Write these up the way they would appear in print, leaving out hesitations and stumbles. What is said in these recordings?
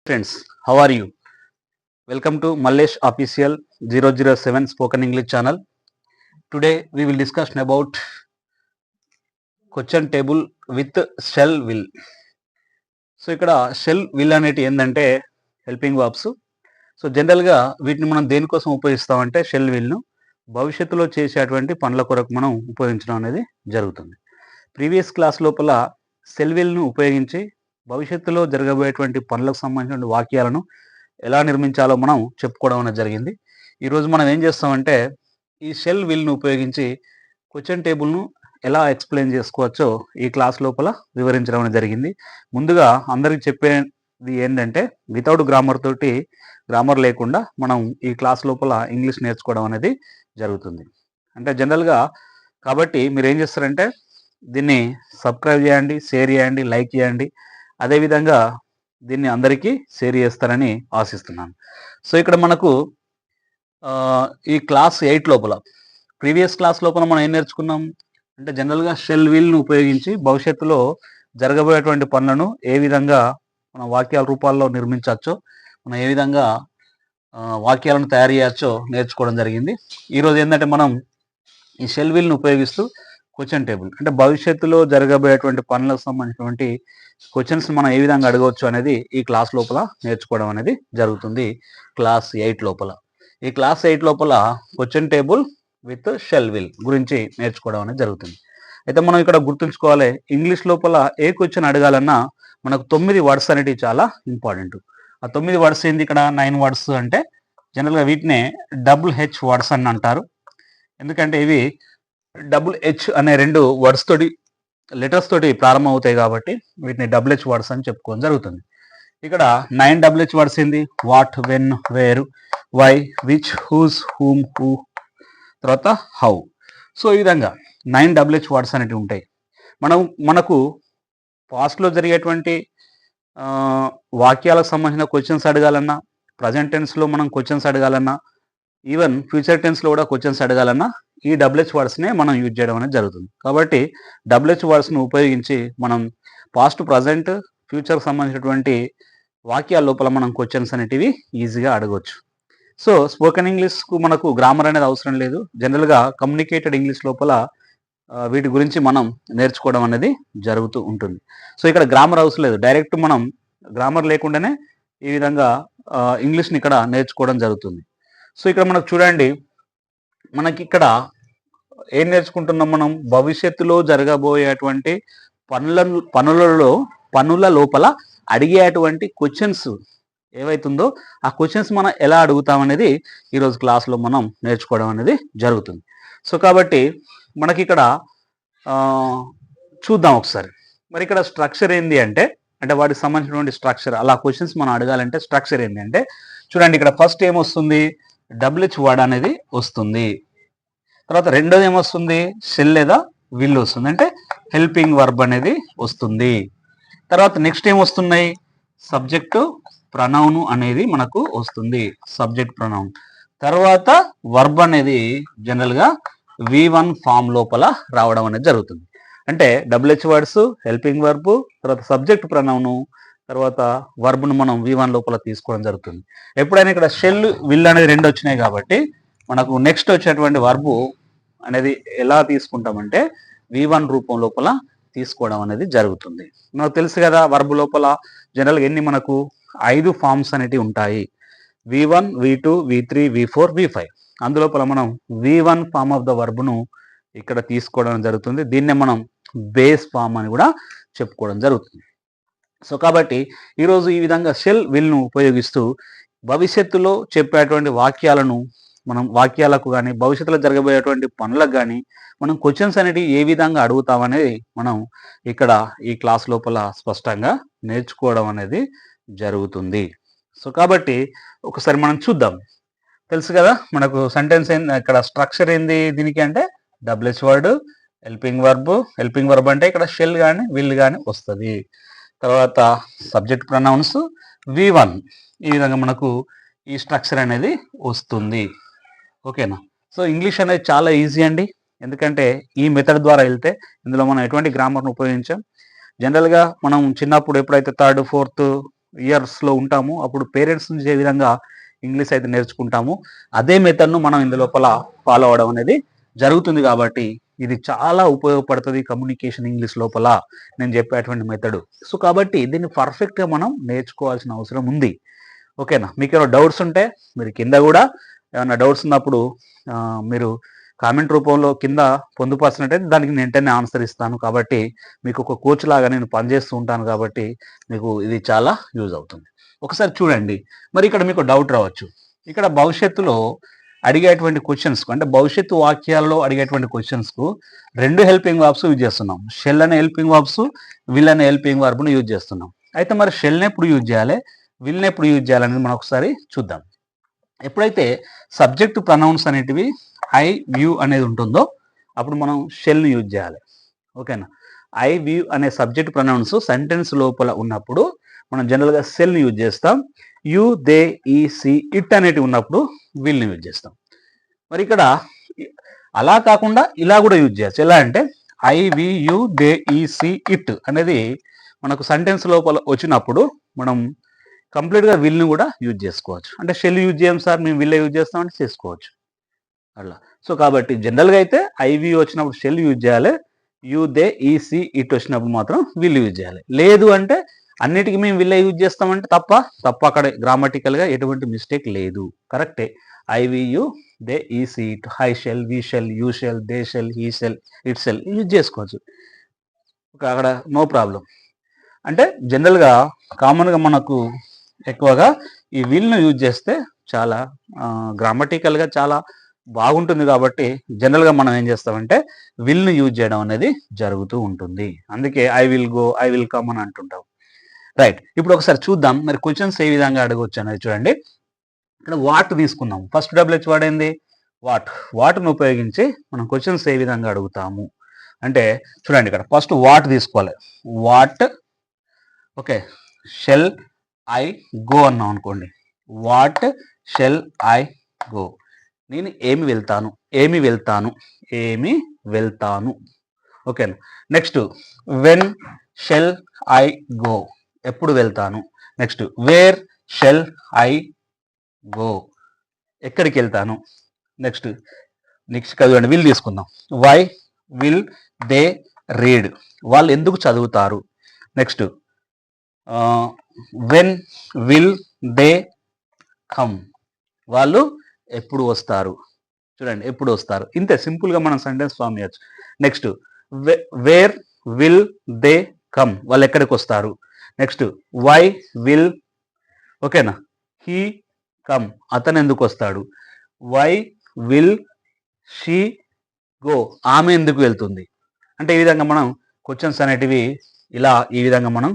Friends, how are you? Welcome to Mallesh Official 007 Spoken English channel. Today we will discuss about question table with shall will. So ఇక్కడ shall will అనేటి ఏంటంటే helping verbs. So జనరల్గా వీటిని మనం దేనికోసం ఉపయోగిస్తామంటే shell విల్ను భవిష్యత్తులో చేసేటువంటి పనుల కొరకు మనం ఉపయోగించడం అనేది జరుగుతుంది. ప్రీవియస్ క్లాస్ లోపల షెల్ విల్ను ఉపయోగించి భవిష్యత్తులో జరగబోయేటువంటి పనులకు సంబంధించిన వాక్యాలను ఎలా నిర్మించాలో మనం చెప్పుకోవడం అనేది జరిగింది. ఈరోజు మనం ఏం చేస్తామంటే ఈ షెల్ విల్ను ఉపయోగించి క్వశ్చన్ టేబుల్ను ఎలా ఎక్స్ప్లెయిన్ చేసుకోవచ్చో ఈ క్లాస్ లోపల వివరించడం అనేది జరిగింది. ముందుగా అందరికి చెప్పేది ఏంటంటే వితౌట్ గ్రామర్ లేకుండా మనం ఈ క్లాస్ లోపల ఇంగ్లీష్ నేర్చుకోవడం అనేది జరుగుతుంది. అంటే జనరల్గా కాబట్టి మీరు ఏం చేస్తారంటే దీన్ని సబ్స్క్రైబ్ చేయండి, షేర్ చేయండి, లైక్ చేయండి. అదేవిధంగా దీన్ని అందరికీ షేర్ చేస్తారని ఆశిస్తున్నాను. సో ఇక్కడ మనకు ఈ క్లాస్ 8 లోపల ప్రీవియస్ క్లాస్ లోపల మనం ఏం నేర్చుకున్నాం అంటే జనరల్గా షెల్ విల్ను ఉపయోగించి భవిష్యత్తులో జరగబోయేటువంటి పనులను ఏ విధంగా మనం వాక్యాల రూపాల్లో నిర్మించవచ్చో, మనం ఏ విధంగా వాక్యాలను తయారు చేయవచ్చో నేర్చుకోవడం జరిగింది. ఈరోజు ఏంటంటే మనం ఈ షెల్ విల్ను ఉపయోగిస్తూ క్వశ్చన్ టేబుల్ అంటే భవిష్యత్తులో జరగబోయేటువంటి పనులకు సంబంధించినటువంటి క్వశ్చన్స్ మనం ఏ విధంగా అడగవచ్చు అనేది ఈ క్లాస్ లోపల నేర్చుకోవడం అనేది జరుగుతుంది. క్లాస్ 8 లోపల ఈ క్లాస్ 8 లోపల question table with shall will గురించి నేర్చుకోవడం అనేది జరుగుతుంది. అయితే మనం ఇక్కడ గుర్తుంచుకోవాలి, ఇంగ్లీష్ లోపల ఏ క్వశ్చన్ అడగాలన్నా మనకు 9 వర్డ్స్ అనేటివి చాలా ఇంపార్టెంట్. ఆ 9 వర్డ్స్ ఏంది, ఇక్కడ 9 వర్డ్స్ అంటే జనరల్గా వీటినే WH వర్డ్స్ అని అంటారు. ఎందుకంటే ఇవి WH అనే 2 వర్డ్స్ తోటి లెటర్స్ తోటి ప్రారంభం అవుతాయి కాబట్టి వీటిని WH వర్డ్స్ అని చెప్పుకోవడం జరుగుతుంది. ఇక్కడ 9 WH వర్డ్స్ ఏంది, what, when, where, why, which, whose, whom, who, తర్వాత హౌ. సో ఈ విధంగా 9 WH వర్డ్స్ అనేవి ఉంటాయి. మనకు పాస్ట్లో జరిగేటువంటి వాక్యాలకు సంబంధించిన క్వశ్చన్స్ అడగాలన్నా, ప్రజెంట్ టెన్స్లో మనం క్వశ్చన్స్ అడగాలన్నా, ఈవెన్ ఫ్యూచర్ టెన్స్లో కూడా క్వశ్చన్స్ అడగాలన్నా ఈ WH వర్డ్స్నే మనం యూజ్ చేయడం అనేది జరుగుతుంది. కాబట్టి WH వర్డ్స్ను ఉపయోగించి మనం పాస్ట్, ప్రజెంట్, ఫ్యూచర్కి సంబంధించినటువంటి వాక్యాల లోపల మనం క్వశ్చన్స్ అనేటివి ఈజీగా అడగవచ్చు. సో స్పోకెన్ ఇంగ్లీష్కు మనకు గ్రామర్ అనేది అవసరం లేదు. జనరల్గా కమ్యూనికేటెడ్ ఇంగ్లీష్ లోపల వీటి గురించి మనం నేర్చుకోవడం అనేది జరుగుతూ ఉంటుంది. సో ఇక్కడ గ్రామర్ అవసరం లేదు, డైరెక్ట్ మనం గ్రామర్ లేకుండానే ఈ విధంగా ఇంగ్లీష్ని ఇక్కడ నేర్చుకోవడం జరుగుతుంది. సో ఇక్కడ మనకు చూడండి, మనకి ఇక్కడ ఏం నేర్చుకుంటున్నాం, మనం భవిష్యత్తులో జరగబోయేటువంటి పనుల లోపల అడిగేటువంటి క్వశ్చన్స్ ఏవైతుందో ఆ క్వశ్చన్స్ మనం ఎలా అడుగుతామనేది ఈరోజు క్లాస్లో మనం నేర్చుకోవడం అనేది జరుగుతుంది. సో కాబట్టి మనకి ఇక్కడ చూద్దాం ఒకసారి. మరి ఇక్కడ స్ట్రక్చర్ ఏంది అంటే వాటికి సంబంధించినటువంటి స్ట్రక్చర్, అలా క్వశ్చన్స్ మనం అడగాలంటే స్ట్రక్చర్ ఏంటి అంటే చూడండి, ఇక్కడ ఫస్ట్ ఏమొస్తుంది, WH వర్డ్ అనేది వస్తుంది. తర్వాత రెండోది ఏమొస్తుంది, షెల్ లేదా విల్ వస్తుంది, అంటే హెల్పింగ్ వర్బ్ అనేది వస్తుంది. తర్వాత నెక్స్ట్ ఏమొస్తున్నాయి, సబ్జెక్టు ప్రనౌన్ అనేది మనకు వస్తుంది, సబ్జెక్ట్ ప్రనౌన్. తర్వాత వర్బ్ అనేది జనరల్గా V1 ఫామ్ లోపల రావడం అనేది జరుగుతుంది. అంటే WH వర్డ్స్, హెల్పింగ్ వర్బ్, తర్వాత సబ్జెక్ట్ ప్రనౌన్, తర్వాత వర్బ్ను మనం V1 లోపల తీసుకోవడం జరుగుతుంది. ఎప్పుడైనా ఇక్కడ షెల్, విల్ అనేది 2 వచ్చినాయి కాబట్టి మనకు నెక్స్ట్ వచ్చేటువంటి వర్బు అనేది ఎలా తీసుకుంటామంటే V1 రూపం లోపల తీసుకోవడం అనేది జరుగుతుంది. మనకు తెలుసు కదా, వర్బ్ లోపల జనరల్గా ఎన్ని మనకు 5 ఫామ్స్ అనేటివి ఉంటాయి, V1, V2, V3, V4, V5. అందులోపల మనం V1 ఫామ్ ఆఫ్ ద వర్బ్ను ఇక్కడ తీసుకోవడం జరుగుతుంది. దీన్నే మనం బేస్ ఫామ్ అని కూడా చెప్పుకోవడం జరుగుతుంది. సో కాబట్టి ఈరోజు ఈ విధంగా షెల్ విల్ను ఉపయోగిస్తూ భవిష్యత్తులో చెప్పేటువంటి వాక్యాలను మనం వాక్యాలకు కానీ భవిష్యత్తులో జరగబోయేటువంటి పనులకు కానీ మనం క్వశ్చన్స్ అనేవి ఏ విధంగా అడుగుతామనేది మనం ఇక్కడ ఈ క్లాస్ లోపల స్పష్టంగా నేర్చుకోవడం అనేది జరుగుతుంది. సో కాబట్టి ఒకసారి మనం చూద్దాం. తెలుసు కదా మనకు సెంటెన్స్ ఏంది, ఇక్కడ స్ట్రక్చర్ ఏంది దీనికి అంటే WH వర్డ్, హెల్పింగ్ వర్బ్ అంటే ఇక్కడ షెల్ కానీ విల్ కానీ వస్తుంది. తర్వాత సబ్జెక్ట్ ప్రొనౌన్స్ V1, ఈ విధంగా మనకు ఈ స్ట్రక్చర్ అనేది వస్తుంది. ఓకేనా. సో ఇంగ్లీష్ అనేది చాలా ఈజీ అండి, ఎందుకంటే ఈ మెథడ్ ద్వారా వెళ్తే ఇందులో మనం ఎటువంటి గ్రామర్ను ఉపయోగించాం. జనరల్గా మనం చిన్నప్పుడు ఎప్పుడైతే 3rd, 4th ఇయర్స్లో ఉంటాము, అప్పుడు పేరెంట్స్ నుంచి ఏ విధంగా ఇంగ్లీష్ అయితే నేర్చుకుంటాము అదే మెథడ్ను మనం ఇందులోపల ఫాలో అవడం అనేది జరుగుతుంది. కాబట్టి ఇది చాలా ఉపయోగపడుతుంది కమ్యూనికేషన్ ఇంగ్లీష్ లోపల నేను చెప్పేటువంటి మెథడ్. సో కాబట్టి దీన్ని పర్ఫెక్ట్గా మనం నేర్చుకోవాల్సిన అవసరం ఉంది. ఓకేనా? మీకు ఏమైనా డౌట్స్ ఉంటే మీరు కింద కూడా ఏమైనా డౌట్స్ ఉన్నప్పుడు మీరు కామెంట్ రూపంలో కింద పొందుపరిచినట్టయితే దానికి నేను వెంటనే ఆన్సర్ ఇస్తాను. కాబట్టి మీకు ఒక కోచ్ లాగా నేను పనిచేస్తూ ఉంటాను కాబట్టి మీకు ఇది చాలా యూజ్ అవుతుంది. ఒకసారి చూడండి. మరి ఇక్కడ మీకు డౌట్ రావచ్చు, ఇక్కడ భవిష్యత్తులో అడిగేటువంటి క్వశ్చన్స్కు అంటే భవిష్యత్తు వాక్యాల్లో అడిగేటువంటి క్వశ్చన్స్కు 2 హెల్పింగ్ వర్బ్స్ యూజ్ చేస్తున్నాం. షెల్ అనే హెల్పింగ్ వర్బ్స్, విల్ అనే హెల్పింగ్ వర్బ్ను యూజ్ చేస్తున్నాం. అయితే మరి షెల్ని ఎప్పుడు యూజ్ చేయాలి, విల్ని ఎప్పుడు యూజ్ చేయాలనేది మనం ఒకసారి చూద్దాం. ఎప్పుడైతే సబ్జెక్ట్ ప్రొనౌన్స్ అనేటివి ఐ వ్యూ అనేది ఉంటుందో అప్పుడు మనం షెల్ని యూజ్ చేయాలి. ఓకేనా? ఐ వ్యూ అనే సబ్జెక్ట్ ప్రొనౌన్స్ సెంటెన్స్ లోపల ఉన్నప్పుడు మనం జనరల్గా సెల్ని యూజ్ చేస్తాం. You, they, he, she, it అనేటివి ఉన్నప్పుడు విల్ని యూజ్ చేస్తాం. మరి ఇక్కడ అలా కాకుండా ఇలా కూడా యూజ్ చేయొచ్చు. ఎలా అంటే I, we, you, they, he, she, it అనేది మనకు సెంటెన్స్ లోపల వచ్చినప్పుడు మనం కంప్లీట్గా విల్ని కూడా యూజ్ చేసుకోవచ్చు. అంటే షెల్ యూజ్ చేయం సార్, మేము విల్ యూజ్ చేస్తామంటే చేసుకోవచ్చు అట్లా. సో కాబట్టి జనరల్గా అయితే ఐవి వచ్చినప్పుడు షెల్ యూజ్ చేయాలి, you, they, he, she, it వచ్చినప్పుడు మాత్రం విల్ యూజ్ చేయాలి. లేదు అంటే అన్నిటికీ మేము విల్ యూజ్ చేస్తామంటే తప్ప అక్కడ గ్రామటికల్గా ఎటువంటి మిస్టేక్ లేదు, కరెక్టే. I we, you, they, he, she, it, I shall, we shall, you shall, they shall, he shall, it shall use చేసుకోవచ్చు. అక్కడ నో ప్రాబ్లం. అంటే జనరల్గా కామన్గా మనకు ఎక్కువగా ఈ విల్ను యూజ్ చేస్తే చాలా గ్రామటికల్గా చాలా బాగుంటుంది. కాబట్టి జనరల్గా మనం ఏం చేస్తామంటే విల్ను యూజ్ చేయడం అనేది జరుగుతూ ఉంటుంది. అందుకే I will go, I will come అని అంటుంటాం. రైట్, ఇప్పుడు ఒకసారి చూద్దాం మరి క్వశ్చన్స్ ఏ విధంగా అడగవచ్చు అనేది. చూడండి, ఇక్కడ వాట్ తీసుకుందాం. ఫస్ట్ డబ్ల్యూహెచ్ వర్డ్ ఏంది? వాట్ను ఉపయోగించి మనం క్వశ్చన్స్ ఏ విధంగా అడుగుతాము అంటే చూడండి, ఇక్కడ ఫస్ట్ వాట్ తీసుకోవాలి. What, okay, shall I go అన్నాం అనుకోండి. వాట్ షెల్ ఐ గో, నేను ఏమి వెళ్తాను. ఓకేనా? Next when shall I go, ఎప్పుడు వెళ్తాను. Next where shall I go, ఎక్కడికి వెళ్తాను. నెక్స్ట్ చదవండి, విల్ తీసుకుందాం. వై విల్ దే రీడ్, వాళ్ళు ఎందుకు చదువుతారు. Next when will they come, వాళ్ళు ఎప్పుడు వస్తారు. చూడండి, ఎప్పుడు వస్తారు. ఇంతే సింపుల్గా మనం సెంటెన్స్ ఫామ్ చేయొచ్చు. Next where will they come, వాళ్ళు ఎక్కడికి వస్తారు. నెక్స్ట్ వై విల్, ఓకేనా, హీ కమ్, అతను ఎందుకు వస్తాడు. వై విల్ షీ గో, ఆమె ఎందుకు వెళ్తుంది. అంటే ఈ విధంగా మనం క్వశ్చన్స్ అనేటివి ఈ విధంగా మనం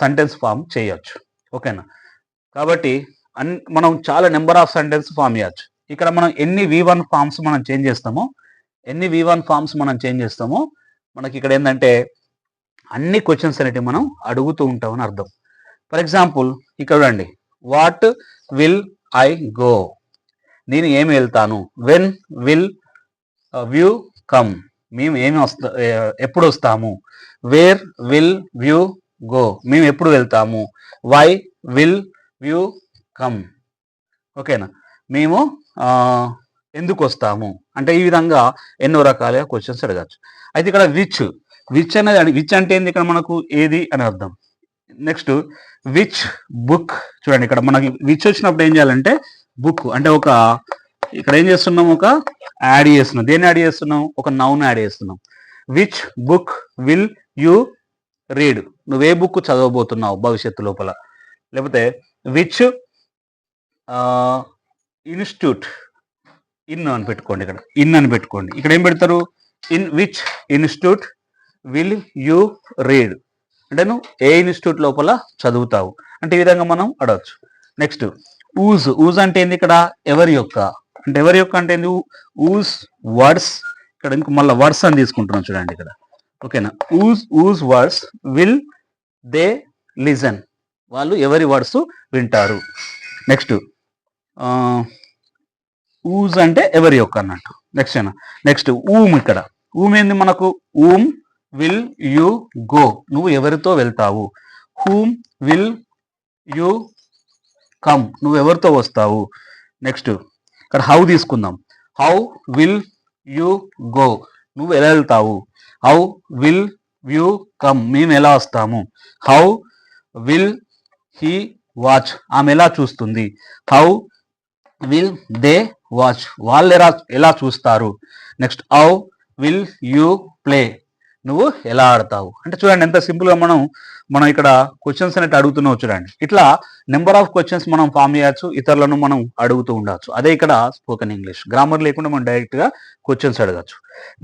సెంటెన్స్ ఫామ్ చేయొచ్చు. ఓకేనా? కాబట్టి మనం చాలా నెంబర్ ఆఫ్ సెంటెన్స్ ఫామ్ చేయొచ్చు. ఇక్కడ మనం ఎన్ని V1 ఫామ్స్ మనం చేంజ్ చేస్తామో మనకి ఇక్కడ ఏంటంటే అన్ని క్వశ్చన్స్ అనేటివి మనం అడుగుతూ ఉంటామని అర్థం. ఫర్ ఎగ్జాంపుల్ ఇక్కడ చూడండి, వాట్ విల్ ఐ గో, నేను ఏమి వెళ్తాను. వెన్ విల్ వ్యూ కమ్, మేము ఎప్పుడు వస్తాము. వేర్ విల్ వ్యూ గో, మేము ఎప్పుడు వెళ్తాము. వై విల్ వ్యూ కమ్, ఓకేనా, మేము ఎందుకు వస్తాము. అంటే ఈ విధంగా ఎన్నో రకాలుగా క్వశ్చన్స్ అడగచ్చు. అయితే ఇక్కడ విచ్ అనేది, విచ్ అంటే ఏంది, ఇక్కడ మనకు ఏది అని అర్థం. నెక్స్ట్ విచ్ బుక్, చూడండి ఇక్కడ మనకి విచ్ వచ్చినప్పుడు ఏం చేయాలంటే బుక్ అంటే ఇక్కడ ఏం చేస్తున్నాం, ఒక యాడ్ చేస్తున్నాం. దేన్ని యాడ్ చేస్తున్నాం? ఒక నౌన్ యాడ్ చేస్తున్నాం. Which book will you read, నువ్వే బుక్ చదవబోతున్నావు భవిష్యత్తు లోపల. లేకపోతే విచ్ ఇన్స్టిట్యూట్, అని పెట్టుకోండి. ఇక్కడ ఏం పెడతారు? In which institute will you read, అంటే నువ్వు ఏ ఇన్స్టిట్యూట్ లోపల చదువుతావు. అంటే ఈ విధంగా మనం అడగచ్చు. నెక్స్ట్ ఊజ్ అంటే ఏంది? ఇక్కడ ఎవరి యొక్క అంటే ఏంది? ఊజ్ వర్డ్స్, ఇక్కడ ఇంకో మళ్ళీ వర్డ్స్ అని తీసుకుంటున్నాం చూడండి ఇక్కడ. ఓకేనా? Ooze words will they listen, వాళ్ళు ఎవరి వర్డ్స్ వింటారు. నెక్స్ట్ ఊజ్ అంటే ఎవరి యొక్క అన్నట్టు. నెక్స్ట్ ఇక్కడ ఏంది మనకు? విల్ యూ గో, నువ్వు ఎవరితో వెళ్తావు. హూమ్ విల్ యూ కమ్, నువ్వు ఎవరితో వస్తావు. నెక్స్ట్ ఇక్కడ హౌ తీసుకుందాం. హౌ విల్ యూ గో, నువ్వు ఎలా వెళ్తావు. హౌ విల్ యూ కమ్, మేము ఎలా వస్తాము. హౌ విల్ హీ వాచ్, ఆమె ఎలా చూస్తుంది. హౌ విల్ దే వాచ్, వాళ్ళు ఎలా చూస్తారు. Next how will you play, నువ్వు ఎలా ఆడతావు. అంటే చూడండి ఎంత సింపుల్గా మనం ఇక్కడ క్వశ్చన్స్ అనేవి అడుగుతున్నావు. చూడండి ఇట్లా నెంబర్ ఆఫ్ క్వశ్చన్స్ మనం ఫామ్ చేయొచ్చు, ఇతరులను మనం అడుగుతూ ఉండొచ్చు. అదే ఇక్కడ స్పోకెన్ ఇంగ్లీష్ గ్రామర్ లేకుండా మనం డైరెక్ట్గా క్వశ్చన్స్ అడగచ్చు.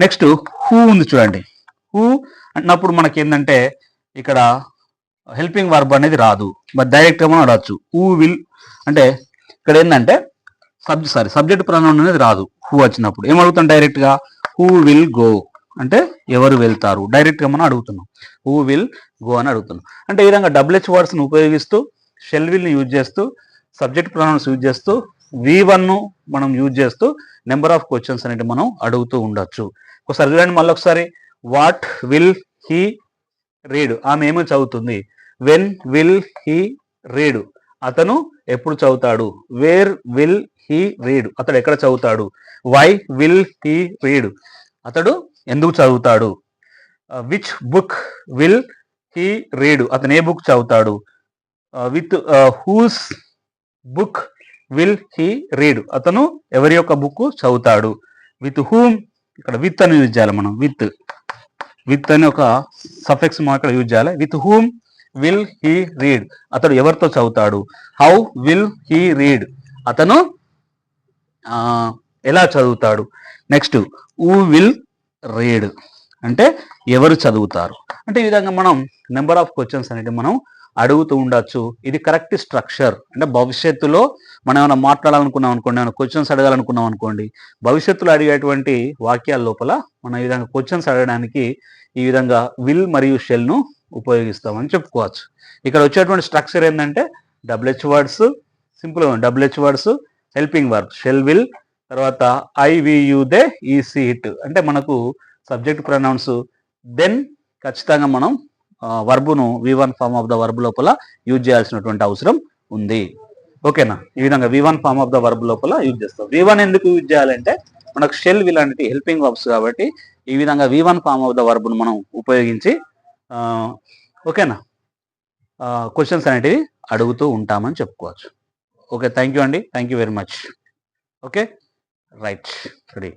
నెక్స్ట్ హూ ఉంది చూడండి. హూ అన్నప్పుడు మనకి ఏంటంటే ఇక్కడ హెల్పింగ్ వర్బ్ అనేది రాదు, బట్ డైరెక్ట్గా మనం అడగచ్చు. హూ విల్ అంటే ఇక్కడ ఏంటంటే సబ్జెక్ట్ ప్రొనౌన్ అనేది రాదు. హూ వచ్చినప్పుడు ఏమడుగుతాం డైరెక్ట్గా, హూ విల్ గో అంటే ఎవరు వెళ్తారు, డైరెక్ట్గా మనం అడుగుతున్నాం. హూ విల్ గో అని అడుగుతున్నాం. అంటే ఈ విధంగా డబ్ల్యూహెచ్ వర్డ్స్ని ఉపయోగిస్తూ షెల్ విల్ని యూజ్ చేస్తూ సబ్జెక్ట్ ప్రొనౌన్స్ యూజ్ చేస్తూ V1ను మనం యూజ్ చేస్తూ నెంబర్ ఆఫ్ క్వశ్చన్స్ అనేవి మనం అడుగుతూ ఉండొచ్చు. ఒకసారి చూడండి మళ్ళీ ఒకసారి. వాట్ విల్ హీ రీడ్, ఆమె ఏమో చదువుతుంది. వెన్ విల్ హీ రీడ్, అతను ఎప్పుడు చదువుతాడు. వేర్ విల్ హీ రీడ్, అతడు ఎక్కడ చదువుతాడు. వై విల్ హీ రీడ్, అతడు ఎందుకు చదువుతాడు. Which book will he read, అతను ఏ బుక్ చదువుతాడు. With whose book will he read, అతను ఎవరి యొక్క బుక్ చదువుతాడు. విత్ హూమ్, ఇక్కడ విత్ అని యూజ్ చేయాలి మనం. విత్ అని ఒక సఫిక్స్ మనం ఇక్కడ యూజ్ చేయాలి. With whom will he read, అతడు ఎవరితో చదువుతాడు. హౌ విల్ హీ రీడ్, అతను ఎలా చదువుతాడు. నెక్స్ట్ హూ విల్ రీడ్ అంటే ఎవరు చదువుతారు. అంటే ఈ విధంగా మనం నెంబర్ ఆఫ్ క్వశ్చన్స్ అనేది మనం అడుగుతూ ఉండొచ్చు. ఇది కరెక్ట్ స్ట్రక్చర్. అంటే భవిష్యత్తులో మనం ఏమైనా మాట్లాడాలనుకున్నాం అనుకోండి, ఏమైనా క్వశ్చన్స్ అడగాలనుకున్నాం అనుకోండి, భవిష్యత్తులో అడిగేటువంటి వాక్యాల లోపల మనం ఈ విధంగా క్వశ్చన్స్ అడగడానికి ఈ విధంగా విల్ మరియు షెల్ను ఉపయోగిస్తామని చెప్పుకోవచ్చు. ఇక్కడ వచ్చేటువంటి స్ట్రక్చర్ ఏంటంటే డబ్ల్యూహెచ్ వర్డ్స్, సింపుల్గా WH words, helping verb shall will, తర్వాత I we you they he she it అంటే మనకు సబ్జెక్ట్ ప్రొనౌన్స్. దెన్ ఖచ్చితంగా మనం వర్బును V1 form of the verb లోపల యూజ్ చేయాల్సినటువంటి అవసరం ఉంది. ఓకేనా, ఈ విధంగా V1 form of the verb లోపల యూజ్ చేస్తాం. V1 ఎందుకు యూజ్ చేయాలంటే మనకు షెల్ విల్ అనేది హెల్పింగ్ వర్బ్స్ కాబట్టి ఈ విధంగా V1 ఫార్మ్ ఆఫ్ ద వర్బ్ను మనం ఉపయోగించి ఓకేనా క్వశ్చన్స్ అనేటివి అడుగుతూ ఉంటామని చెప్పుకోవచ్చు. ఓకే, థ్యాంక్ యూ అండి, thank you very much. Okay right ready.